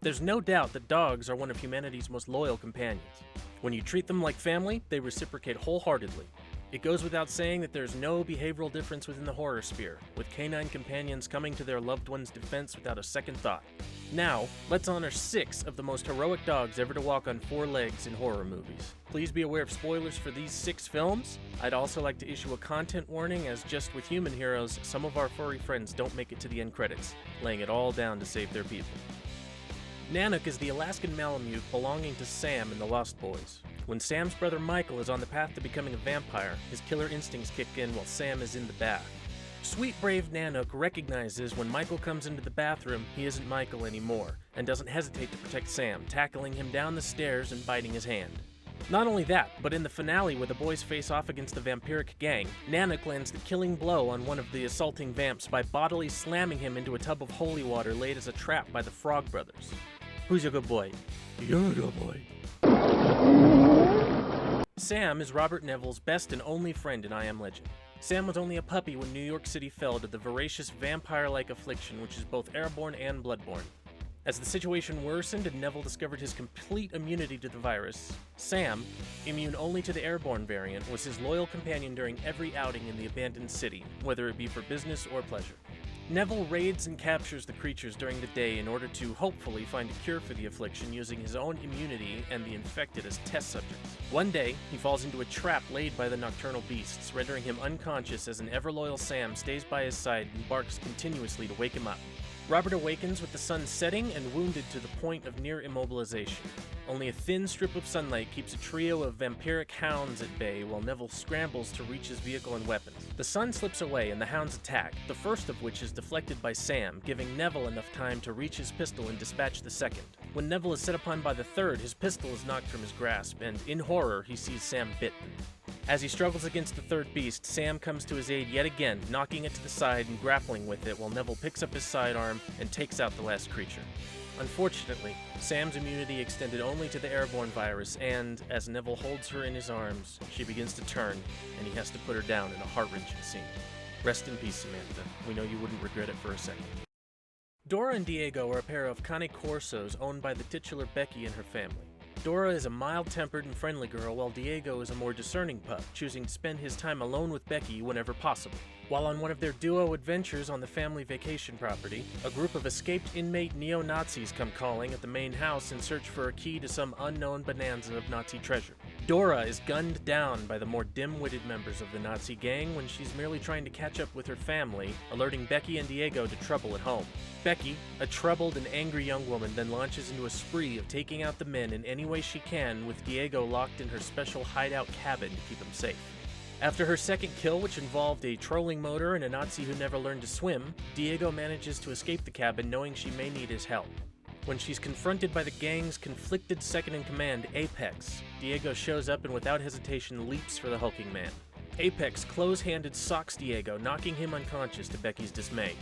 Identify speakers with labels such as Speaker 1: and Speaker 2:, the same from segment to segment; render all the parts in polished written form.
Speaker 1: There's no doubt that dogs are one of humanity's most loyal companions. When you treat them like family, they reciprocate wholeheartedly. It goes without saying that there's no behavioral difference within the horror sphere, with canine companions coming to their loved one's defense without a second thought. Now, let's honor 6 of the most heroic dogs ever to walk on 4 legs in horror movies. Please be aware of spoilers for these 6 films. I'd also like to issue a content warning, as just with human heroes, some of our furry friends don't make it to the end credits, laying it all down to save their people. Nanook is the Alaskan Malamute belonging to Sam in The Lost Boys. When Sam's brother Michael is on the path to becoming a vampire, his killer instincts kick in while Sam is in the bath. Sweet, brave Nanook recognizes when Michael comes into the bathroom, he isn't Michael anymore, and doesn't hesitate to protect Sam, tackling him down the stairs and biting his hand. Not only that, but in the finale where the boys face off against the vampiric gang, Nanook lands the killing blow on one of the assaulting vamps by bodily slamming him into a tub of holy water laid as a trap by the Frog Brothers. Who's your good boy? You're a good boy. Sam is Robert Neville's best and only friend in I Am Legend. Sam was only a puppy when New York City fell to the voracious vampire-like affliction which is both airborne and bloodborne. As the situation worsened and Neville discovered his complete immunity to the virus, Sam, immune only to the airborne variant, was his loyal companion during every outing in the abandoned city, whether it be for business or pleasure. Neville raids and captures the creatures during the day in order to hopefully find a cure for the affliction using his own immunity and the infected as test subjects. One day, he falls into a trap laid by the nocturnal beasts, rendering him unconscious as an ever-loyal Sam stays by his side and barks continuously to wake him up. Robert awakens with the sun setting and wounded to the point of near immobilization. Only a thin strip of sunlight keeps a trio of vampiric hounds at bay while Neville scrambles to reach his vehicle and weapons. The sun slips away and the hounds attack, the first of which is deflected by Sam, giving Neville enough time to reach his pistol and dispatch the second. When Neville is set upon by the third, his pistol is knocked from his grasp, and in horror, he sees Sam bitten. As he struggles against the third beast, Sam comes to his aid yet again, knocking it to the side and grappling with it while Neville picks up his sidearm and takes out the last creature. Unfortunately, Sam's immunity extended only to the airborne virus, and as Neville holds her in his arms, she begins to turn, and he has to put her down in a heart-wrenching scene. Rest in peace, Samantha. We know you wouldn't regret it for a second. Dora and Diego are a pair of cane corsos owned by the titular Becky and her family. Dora is a mild-tempered and friendly girl, while Diego is a more discerning pup, choosing to spend his time alone with Becky whenever possible. While on one of their duo adventures on the family vacation property, a group of escaped inmate neo-Nazis come calling at the main house in search for a key to some unknown bonanza of Nazi treasure. Dora is gunned down by the more dim-witted members of the Nazi gang when she's merely trying to catch up with her family, alerting Becky and Diego to trouble at home. Becky, a troubled and angry young woman, then launches into a spree of taking out the men in any way she can, with Diego locked in her special hideout cabin to keep him safe. After her second kill, which involved a trolling motor and a Nazi who never learned to swim, Diego manages to escape the cabin knowing she may need his help. When she's confronted by the gang's conflicted second-in-command, Apex, Diego shows up and without hesitation leaps for the hulking man. Apex close-handed socks Diego, knocking him unconscious to Becky's dismay.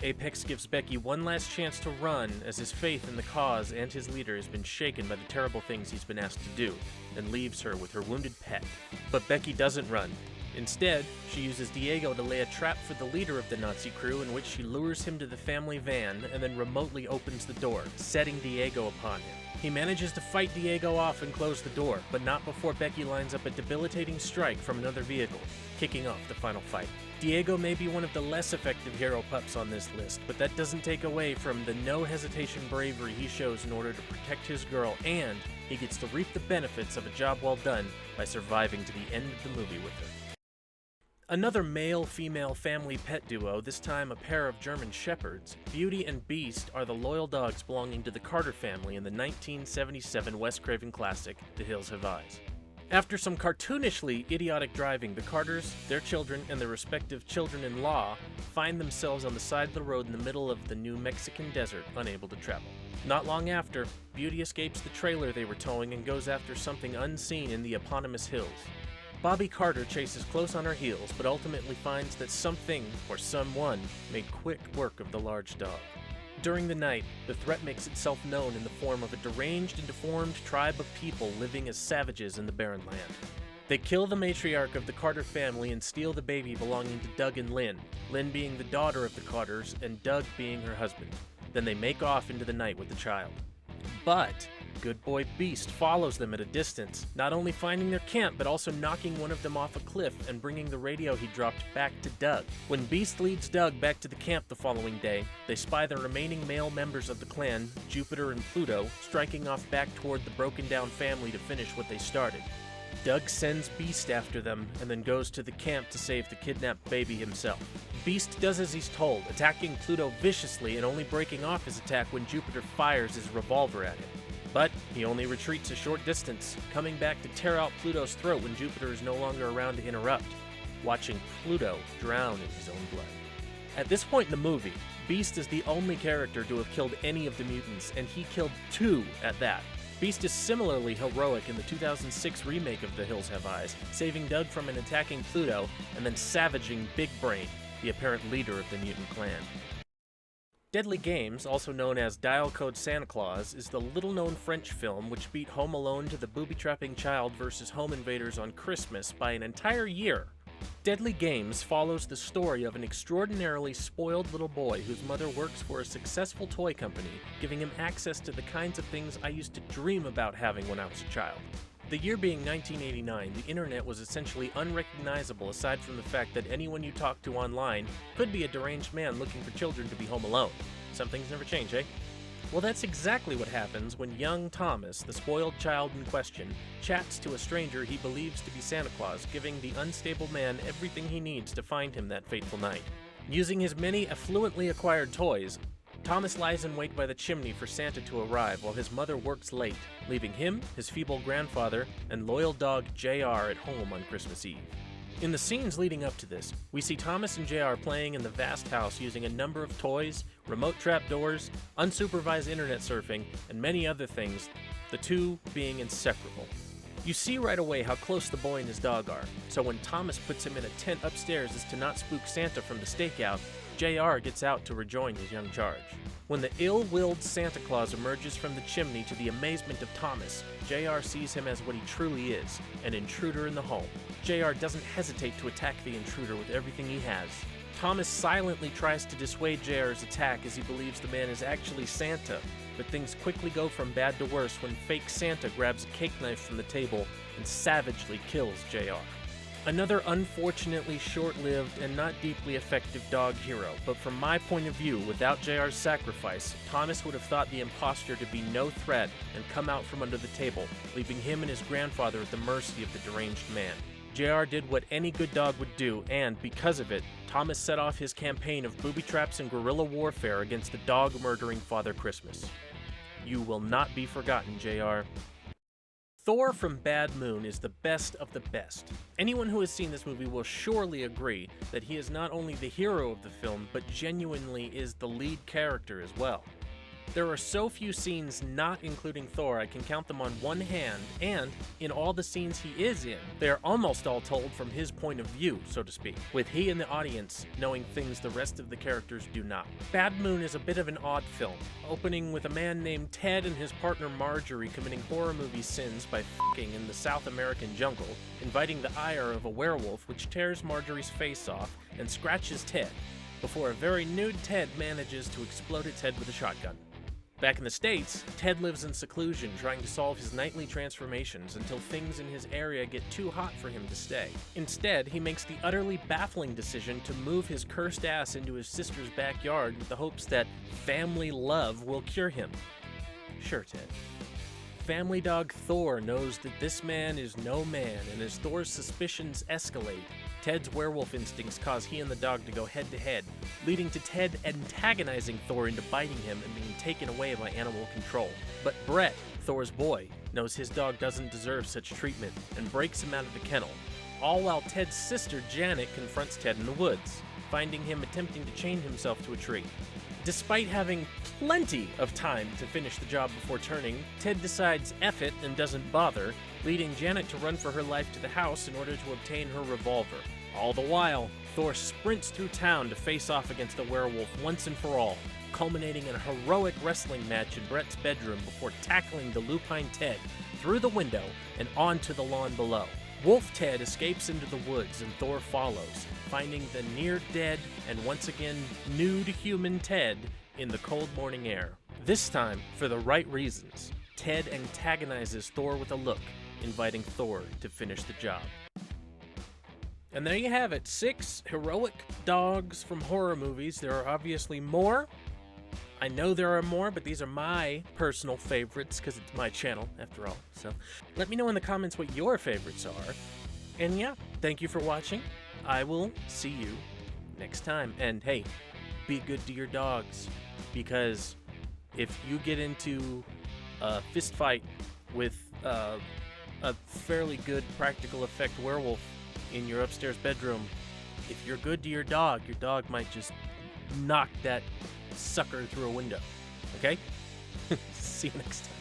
Speaker 1: Apex gives Becky one last chance to run as his faith in the cause and his leader has been shaken by the terrible things he's been asked to do, and leaves her with her wounded pet. But Becky doesn't run. Instead, she uses Diego to lay a trap for the leader of the Nazi crew in which she lures him to the family van and then remotely opens the door, setting Diego upon him. He manages to fight Diego off and close the door, but not before Becky lines up a debilitating strike from another vehicle, kicking off the final fight. Diego may be one of the less effective hero pups on this list, but that doesn't take away from the no-hesitation bravery he shows in order to protect his girl, and he gets to reap the benefits of a job well done by surviving to the end of the movie with her. Another male-female family pet duo, this time a pair of German shepherds, Beauty and Beast are the loyal dogs belonging to the Carter family in the 1977 Wes Craven classic, The Hills Have Eyes. After some cartoonishly idiotic driving, the Carters, their children, and their respective children-in-law find themselves on the side of the road in the middle of the New Mexican desert, unable to travel. Not long after, Beauty escapes the trailer they were towing and goes after something unseen in the eponymous hills. Bobby Carter chases close on her heels, but ultimately finds that something, or someone, made quick work of the large dog. During the night, the threat makes itself known in the form of a deranged and deformed tribe of people living as savages in the barren land. They kill the matriarch of the Carter family and steal the baby belonging to Doug and Lynn, Lynn being the daughter of the Carters and Doug being her husband. Then they make off into the night with the child. But good boy Beast follows them at a distance, not only finding their camp, but also knocking one of them off a cliff and bringing the radio he dropped back to Doug. When Beast leads Doug back to the camp the following day, they spy the remaining male members of the clan, Jupiter and Pluto, striking off back toward the broken-down family to finish what they started. Doug sends Beast after them and then goes to the camp to save the kidnapped baby himself. Beast does as he's told, attacking Pluto viciously and only breaking off his attack when Jupiter fires his revolver at him. But he only retreats a short distance, coming back to tear out Pluto's throat when Jupiter is no longer around to interrupt, watching Pluto drown in his own blood. At this point in the movie, Beast is the only character to have killed any of the mutants, and he killed 2 at that. Beast is similarly heroic in the 2006 remake of The Hills Have Eyes, saving Doug from an attacking Pluto and then savaging Big Brain, the apparent leader of the mutant clan. Deadly Games, also known as Dial Code Santa Claus, is the little-known French film which beat Home Alone to the booby-trapping child versus home invaders on Christmas by an entire year. Deadly Games follows the story of an extraordinarily spoiled little boy whose mother works for a successful toy company, giving him access to the kinds of things I used to dream about having when I was a child. The year being 1989, the internet was essentially unrecognizable aside from the fact that anyone you talked to online could be a deranged man looking for children to be home alone. Some things never change, eh? Well, that's exactly what happens when young Thomas, the spoiled child in question, chats to a stranger he believes to be Santa Claus, giving the unstable man everything he needs to find him that fateful night. Using his many affluently acquired toys, Thomas lies in wait by the chimney for Santa to arrive while his mother works late, leaving him, his feeble grandfather, and loyal dog JR at home on Christmas Eve. In the scenes leading up to this, we see Thomas and JR playing in the vast house using a number of toys, remote trapdoors, unsupervised internet surfing, and many other things, the two being inseparable. You see right away how close the boy and his dog are, so when Thomas puts him in a tent upstairs as to not spook Santa from the stakeout, JR gets out to rejoin his young charge. When the ill-willed Santa Claus emerges from the chimney to the amazement of Thomas, JR sees him as what he truly is, an intruder in the home. JR doesn't hesitate to attack the intruder with everything he has. Thomas silently tries to dissuade JR's attack as he believes the man is actually Santa, but things quickly go from bad to worse when fake Santa grabs a cake knife from the table and savagely kills JR. Another unfortunately short-lived and not deeply effective dog hero, but from my point of view, without JR's sacrifice, Thomas would have thought the impostor to be no threat and come out from under the table, leaving him and his grandfather at the mercy of the deranged man. JR did what any good dog would do, and because of it, Thomas set off his campaign of booby traps and guerrilla warfare against the dog-murdering Father Christmas. You will not be forgotten, JR. Thor from Bad Moon is the best of the best. Anyone who has seen this movie will surely agree that he is not only the hero of the film, but genuinely is the lead character as well. There are so few scenes not including Thor, I can count them on one hand, and in all the scenes he is in, they are almost all told from his point of view, so to speak, with he and the audience knowing things the rest of the characters do not. Bad Moon is a bit of an odd film, opening with a man named Ted and his partner Marjorie committing horror movie sins by f***ing in the South American jungle, inviting the ire of a werewolf which tears Marjorie's face off and scratches Ted, before a very nude Ted manages to explode its head with a shotgun. Back in the States, Ted lives in seclusion trying to solve his nightly transformations until things in his area get too hot for him to stay. Instead, he makes the utterly baffling decision to move his cursed ass into his sister's backyard with the hopes that family love will cure him. Sure, Ted. Family dog Thor knows that this man is no man, and as Thor's suspicions escalate, Ted's werewolf instincts cause he and the dog to go head-to-head, leading to Ted antagonizing Thor into biting him and being taken away by animal control. But Brett, Thor's boy, knows his dog doesn't deserve such treatment and breaks him out of the kennel, all while Ted's sister Janet confronts Ted in the woods, finding him attempting to chain himself to a tree. Despite having plenty of time to finish the job before turning, Ted decides F it and doesn't bother, leading Janet to run for her life to the house in order to obtain her revolver. All the while, Thor sprints through town to face off against the werewolf once and for all, culminating in a heroic wrestling match in Brett's bedroom before tackling the lupine Ted through the window and onto the lawn below. Wolf Ted escapes into the woods and Thor follows, finding the near-dead and once again nude human Ted in the cold morning air. This time, for the right reasons, Ted antagonizes Thor with a look, inviting Thor to finish the job. And there you have it, 6 heroic dogs from horror movies. There are obviously more. I know there are more, but these are my personal favorites because it's my channel, after all. So let me know in the comments what your favorites are. And yeah, thank you for watching. I will see you next time. And hey, be good to your dogs, because if you get into a fist fight with a fairly good practical effect werewolf in your upstairs bedroom, if you're good to your dog might just knock that sucker through a window. Okay? See you next time.